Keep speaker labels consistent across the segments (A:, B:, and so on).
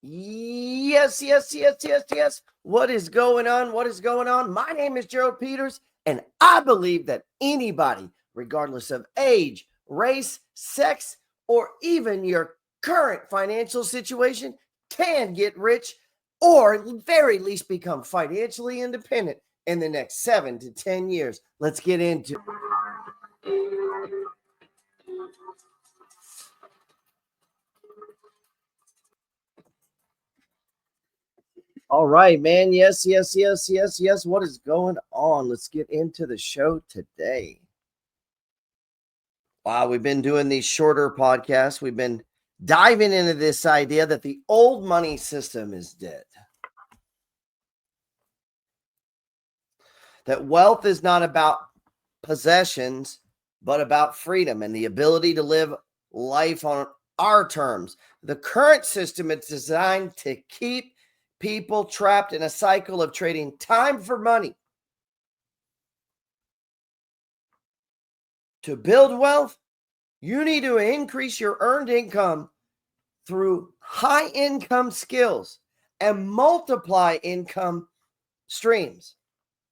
A: Yes. What is going on? What is going on? My name is Gerald Peters, and I believe that anybody, regardless of age, race, sex, or even your current financial situation, can get rich or at the very least become financially independent in the next 7 to 10 years. Let's get into it. All right, man. Yes. What is going on? Let's get into the show today. Wow, we've been doing these shorter podcasts. We've been diving into this idea that the old money system is dead. That wealth is not about possessions, but about freedom and the ability to live life on our terms. The current system is designed to keep people trapped in a cycle of trading time for money. To build wealth, you need to increase your earned income through high income skills and multiply income streams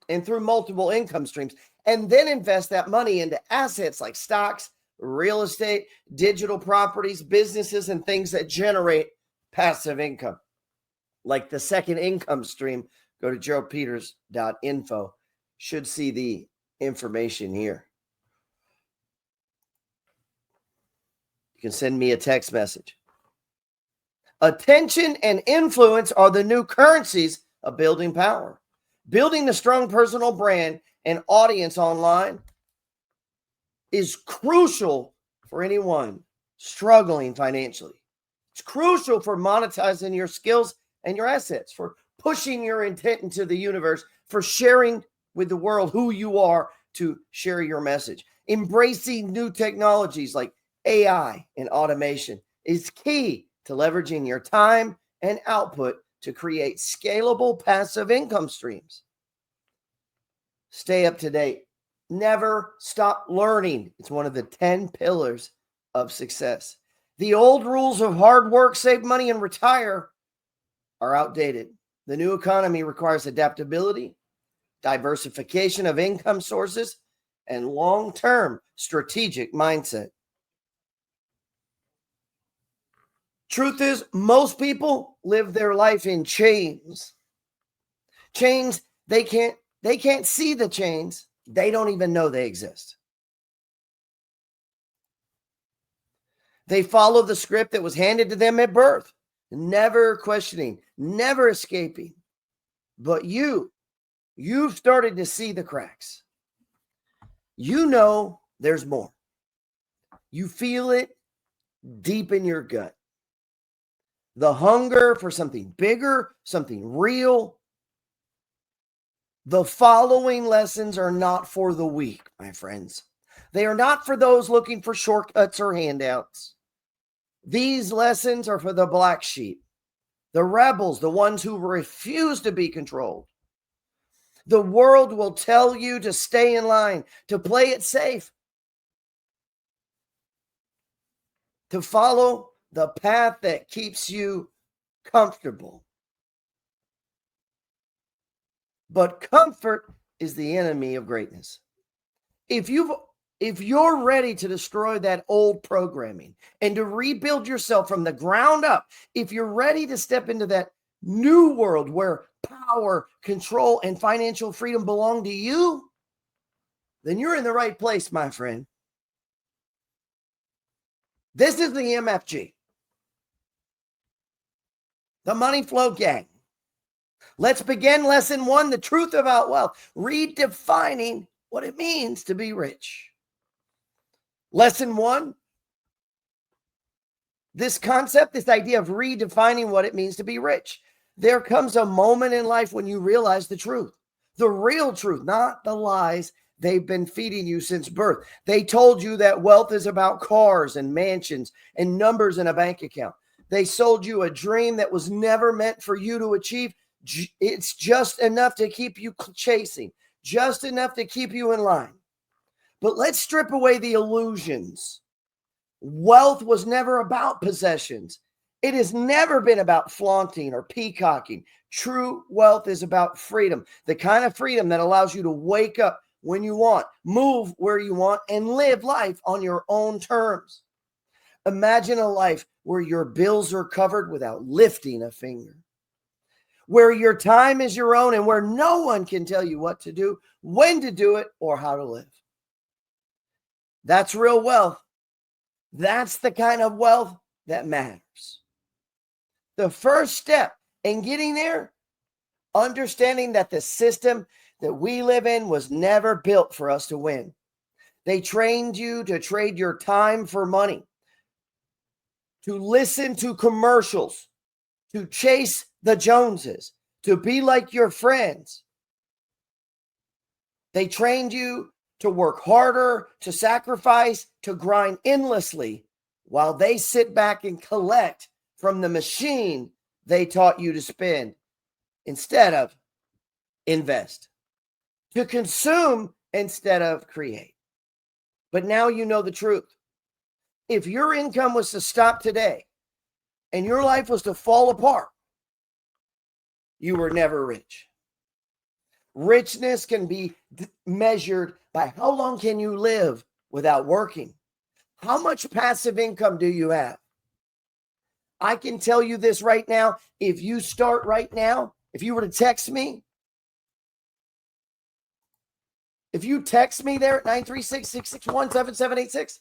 A: and through multiple income streams, and then invest that money into assets like stocks, real estate, digital properties, businesses, and things that generate passive income. Like the second income stream, go to geraldpeters.info. Should see the information here. You can send me a text message. Attention and influence are the new currencies of building power. Building a strong personal brand and audience online is crucial for anyone struggling financially. It's crucial for monetizing your skills and your assets, for pushing your intent into the universe, for sharing with the world who you are to share your message. Embracing new technologies like AI and automation is key to leveraging your time and output to create scalable passive income streams. Stay up to date. Never stop learning. It's one of the 10 pillars of success. The old rules of hard work, save money, and retire are outdated. The new economy requires adaptability, diversification of income sources, and long-term strategic mindset. Truth is, most people live their life in chains. Chains, they can't see the chains. They don't even know they exist. They follow the script that was handed to them at birth, never questioning, never escaping. But you've started to see the cracks. You know there's more. You feel it deep in your gut. The hunger for something bigger, something real. The following lessons are not for the weak, my friends. They are not for those looking for shortcuts or handouts. These lessons are for the black sheep, the rebels, the ones who refuse to be controlled. The world will tell you to stay in line, to play it safe, to follow the path that keeps you comfortable. But comfort is the enemy of greatness. If you're ready to destroy that old programming and to rebuild yourself from the ground up, if you're ready to step into that new world where power, control, and financial freedom belong to you, then you're in the right place, my friend. This is the MFG, the Money Flow Gang. Let's begin lesson 1, the truth about wealth, redefining what it means to be rich. Lesson 1, this concept, this idea of redefining what it means to be rich. There comes a moment in life when you realize the truth, the real truth, not the lies they've been feeding you since birth. They told you that wealth is about cars and mansions and numbers in a bank account. They sold you a dream that was never meant for you to achieve. It's just enough to keep you chasing, just enough to keep you in line. But let's strip away the illusions. Wealth was never about possessions. It has never been about flaunting or peacocking. True wealth is about freedom, the kind of freedom that allows you to wake up when you want, move where you want, and live life on your own terms. Imagine a life where your bills are covered without lifting a finger, where your time is your own and where no one can tell you what to do, when to do it, or how to live. That's real wealth. That's the kind of wealth that matters. The first step in getting there, understanding that the system that we live in was never built for us to win. They trained you to trade your time for money, to listen to commercials, to chase the Joneses, to be like your friends. They trained you to work harder, to sacrifice, to grind endlessly while they sit back and collect from the machine they taught you to spend instead of invest, to consume instead of create. But now you know the truth. If your income was to stop today and your life was to fall apart, you were never rich. Richness can be measured by how long can you live without working? How much passive income do you have? I can tell you this right now. If you start right now, if you were to text me, if you text me there at 936-661-7786,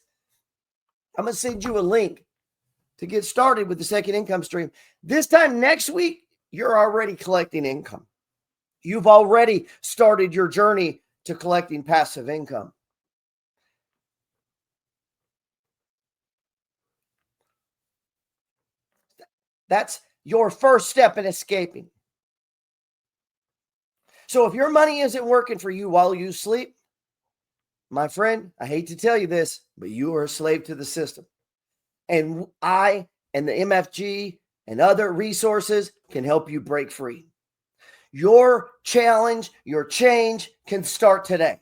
A: I'm going to send you a link to get started with the second income stream. This time next week, you're already collecting income. You've already started your journey to collecting passive income. That's your first step in escaping. So if your money isn't working for you while you sleep, my friend, I hate to tell you this, but you are a slave to the system. And I and the MFG and other resources can help you break free. Your challenge, your change can start today.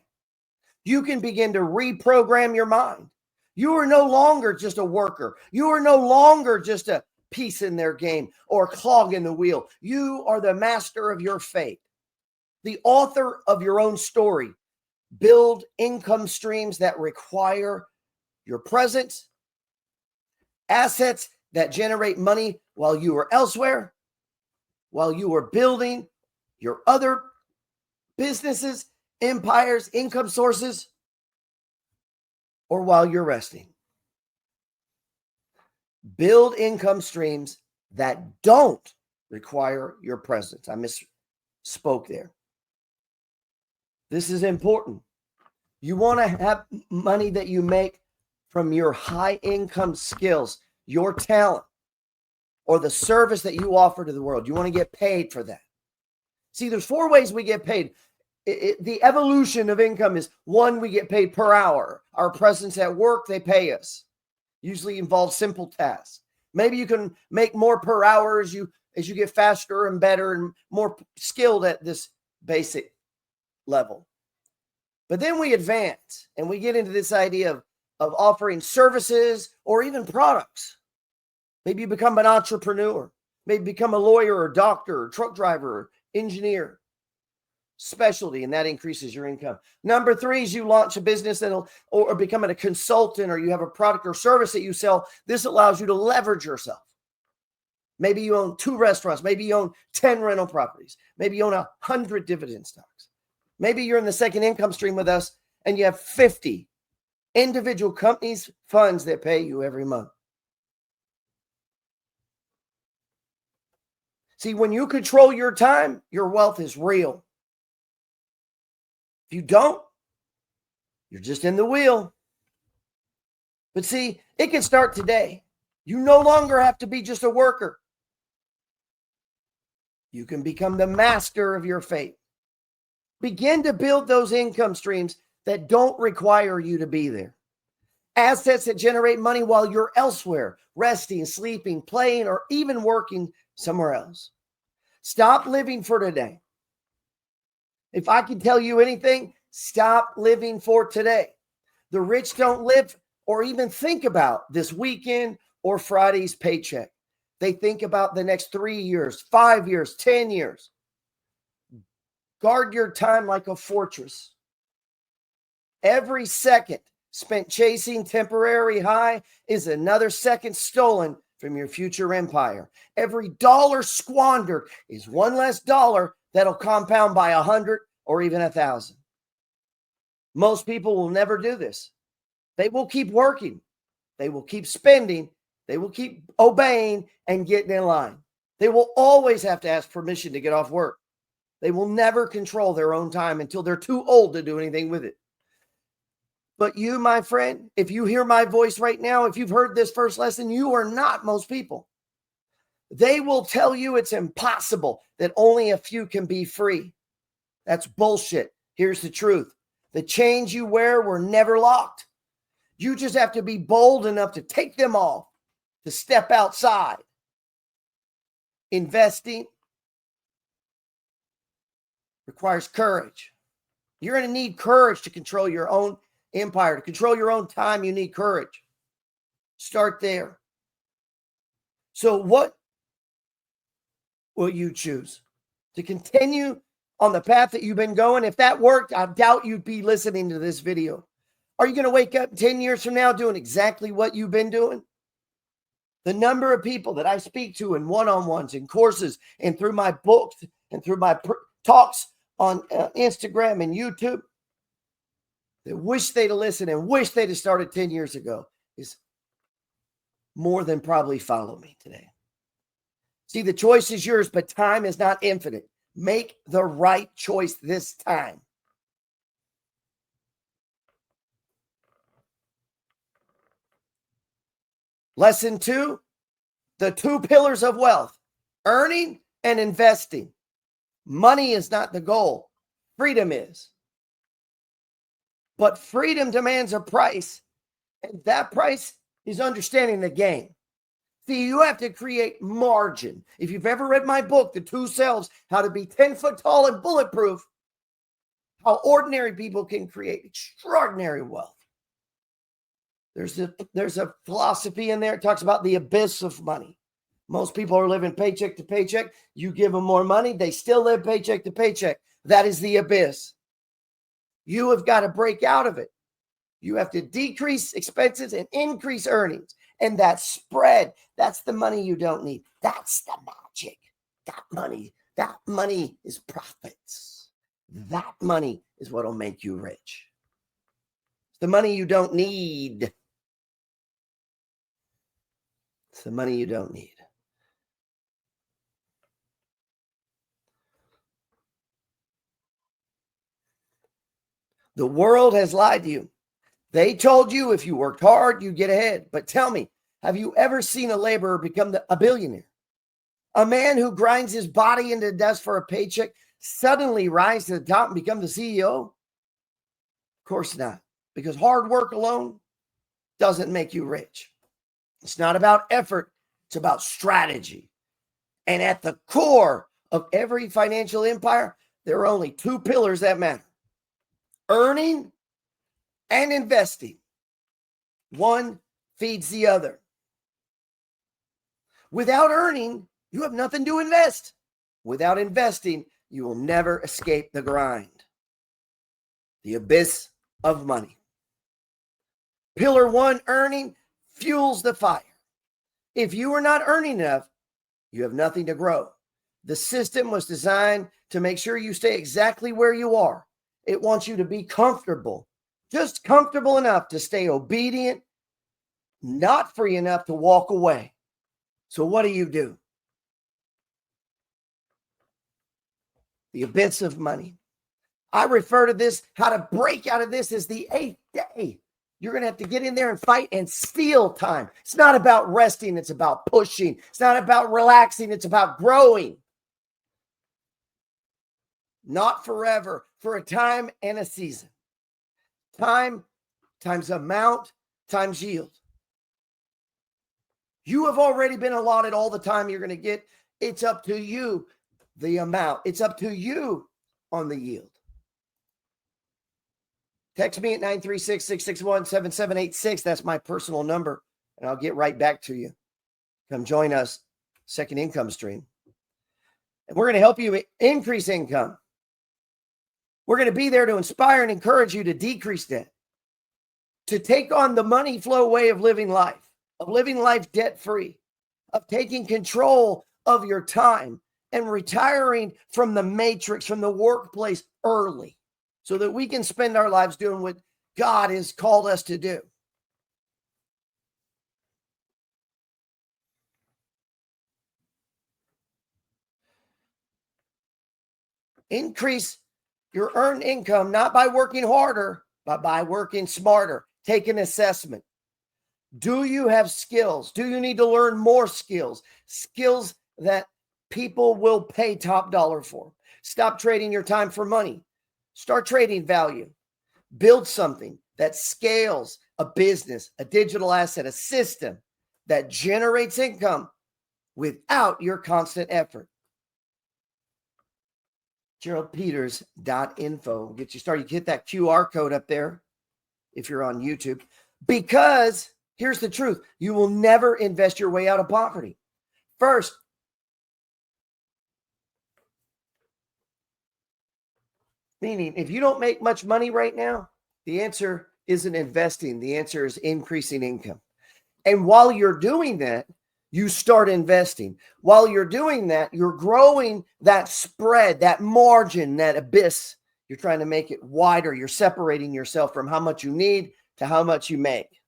A: You can begin to reprogram your mind. You are no longer just a worker. You are no longer just a piece in their game or clog in the wheel. You are the master of your fate, the author of your own story. Build income streams that require your presence, assets that generate money while you are elsewhere, while you are building your other businesses, empires, income sources, or while you're resting. Build income streams that don't require your presence. I misspoke there. This is important. You want to have money that you make from your high income skills, your talent, or the service that you offer to the world. You want to get paid for that. See, there's 4 ways we get paid. The evolution of income is 1, we get paid per hour. Our presence at work, they pay us. Usually involves simple tasks. Maybe you can make more per hour as you get faster and better and more skilled at this basic level. But then we advance and we get into this idea of offering services or even products. Maybe you become an entrepreneur. Maybe become a lawyer or doctor or truck driver or engineer. Specialty, and that increases your income. Number 3 is you launch a business or become a consultant, or you have a product or service that you sell. This allows you to leverage yourself. Maybe you own 2 restaurants. Maybe you own 10 rental properties. Maybe you own 100 dividend stocks. Maybe you're in the second income stream with us and you have 50 individual companies, funds that pay you every month. See, when you control your time, your wealth is real. If you don't, you're just in the wheel. But see, it can start today. You no longer have to be just a worker. You can become the master of your fate. Begin to build those income streams that don't require you to be there. Assets that generate money while you're elsewhere, resting, sleeping, playing, or even working somewhere else. Stop living for today. If I can tell you anything, stop living for today. The rich don't live or even think about this weekend or Friday's paycheck. They think about the next 3 years, 5 years, 10 years. Guard your time like a fortress. Every second spent chasing temporary high is another second stolen from your future empire. Every dollar squandered is one less dollar that'll compound by 100 or even 1,000. Most people will never do this. They will keep working. They will keep spending. They will keep obeying and getting in line. They will always have to ask permission to get off work. They will never control their own time until they're too old to do anything with it. But you, my friend, if you hear my voice right now, if you've heard this first lesson, you are not most people. They will tell you it's impossible, that only a few can be free. That's bullshit. Here's the truth. The chains you wear were never locked. You just have to be bold enough to take them off, to step outside. Investing requires courage. You're going to need courage to control your own empire, to control your own time. You need courage. Start there. So what will you choose? To continue on the path that you've been going? If that worked, I doubt you'd be listening to this video. Are you going to wake up 10 years from now doing exactly what you've been doing? The number of people that I speak to in one-on-ones, in courses, and through my books, and through my talks on Instagram and YouTube, that wish they'd have listened and wish they'd have started 10 years ago is more than probably follow me today. See, the choice is yours, but time is not infinite. Make the right choice this time. Lesson 2, the 2 pillars of wealth, earning and investing. Money is not the goal. Freedom is. But freedom demands a price, and that price is understanding the game. See, you have to create margin. If you've ever read my book, The 2 Selves, How to Be 10 Foot Tall and Bulletproof, how ordinary people can create extraordinary wealth. There's a philosophy in there. It talks about the abyss of money. Most people are living paycheck to paycheck. You give them more money, they still live paycheck to paycheck. That is the abyss. You have got to break out of it. You have to decrease expenses and increase earnings. And that spread, that's the money you don't need. That's the magic. That money is profits. That money is what will make you rich. It's the money you don't need. It's the money you don't need. The world has lied to you. They told you if you worked hard, you'd get ahead. But tell me, have you ever seen a laborer become a billionaire? A man who grinds his body into dust for a paycheck suddenly rise to the top and become the CEO? Of course not, because hard work alone doesn't make you rich. It's not about effort. It's about strategy. And at the core of every financial empire, there are only 2 pillars that matter: earning and investing. One feeds the other. Without earning, you have nothing to invest. Without investing, you will never escape the grind. The abyss of money. Pillar 1, earning, fuels the fire. If you are not earning enough, you have nothing to grow. The system was designed to make sure you stay exactly where you are. It wants you to be comfortable, just comfortable enough to stay obedient, not free enough to walk away. So what do? The abyss of money. I refer to this, how to break out of this, as the 8th day. You're going to have to get in there and fight and steal time. It's not about resting. It's about pushing. It's not about relaxing. It's about growing. Not forever, for a time and a season. Time times amount times yield. You have already been allotted all the time you're going to get. It's up to you, the amount. It's up to you on the yield. Text me at 936-661-7786. That's my personal number, and I'll get right back to you. Come join us second income stream. And we're going to help you increase income. We're going to be there to inspire and encourage you to decrease debt, to take on the money flow way of living life debt-free, of taking control of your time and retiring from the matrix, from the workplace early, so that we can spend our lives doing what God has called us to do. Increase your earned income, not by working harder, but by working smarter. Take an assessment. Do you have skills? Do you need to learn more skills? Skills that people will pay top dollar for. Stop trading your time for money. Start trading value. Build something that scales a business, a digital asset, a system that generates income without your constant effort. GeraldPeters.info. Get you started. You can hit that QR code up there if you're on YouTube. Because here's the truth. You will never invest your way out of poverty. First, meaning if you don't make much money right now, the answer isn't investing. The answer is increasing income. And while you're doing that, you start investing. While you're doing that, you're growing that spread, that margin, that abyss. You're trying to make it wider. You're separating yourself from how much you need to how much you make.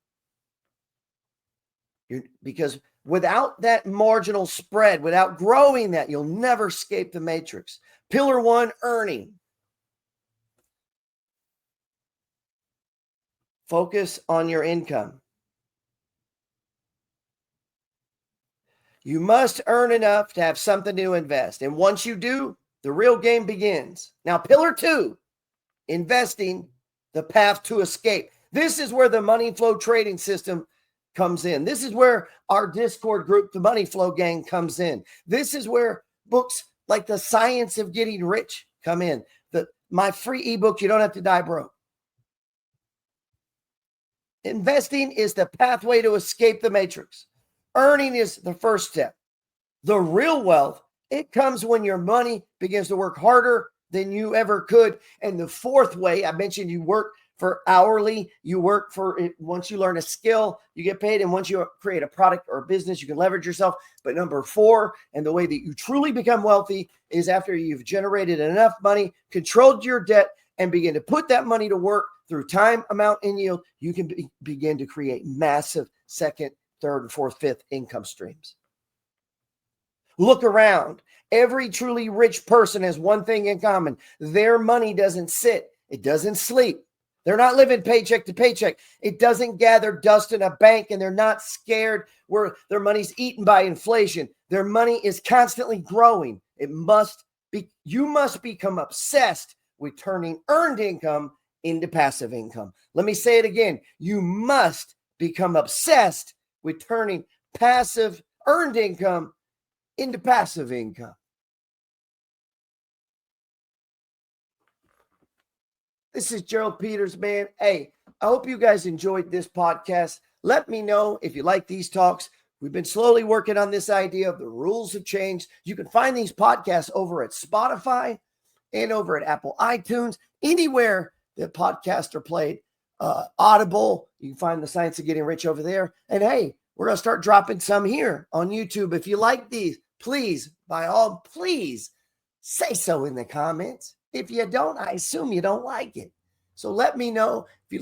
A: Because without that marginal spread, without growing that, you'll never escape the matrix. Pillar 1, earning. Focus on your income. You must earn enough to have something to invest. And once you do, the real game begins. Now, pillar 2, investing, the path to escape. This is where the money flow trading system comes in. This is where our Discord group, the Money Flow Gang, comes in. This is where books like The Science of Getting Rich come in. My free ebook, You Don't Have to Die Broke. Investing is the pathway to escape the matrix. Earning is the first step. The real wealth, it comes when your money begins to work harder than you ever could. And the fourth way, I mentioned you work for hourly, you work for it. Once you learn a skill, you get paid. And once you create a product or a business, you can leverage yourself. But number 4, and the way that you truly become wealthy is after you've generated enough money, controlled your debt, and begin to put that money to work through time, amount, and yield, you can begin to create massive second, third, and fourth, fifth income streams. Look around. Every truly rich person has one thing in common. Their money doesn't sit. It doesn't sleep. They're not living paycheck to paycheck. It doesn't gather dust in a bank, and they're not scared where their money's eaten by inflation. Their money is constantly growing. You must become obsessed with turning earned income into passive income. Let me say it again. You must become obsessed with turning passive earned income into passive income. This is Gerald Peters, man. Hey, I hope you guys enjoyed this podcast. Let me know if you like these talks. We've been slowly working on this idea of the rules have changed. You can find these podcasts over at Spotify and over at Apple iTunes, anywhere that podcasts are played. Audible, you can find The Science of Getting Rich over there. And hey, we're going to start dropping some here on YouTube. If you like these, please, please say so in the comments. If you don't, I assume you don't like it. So let me know if you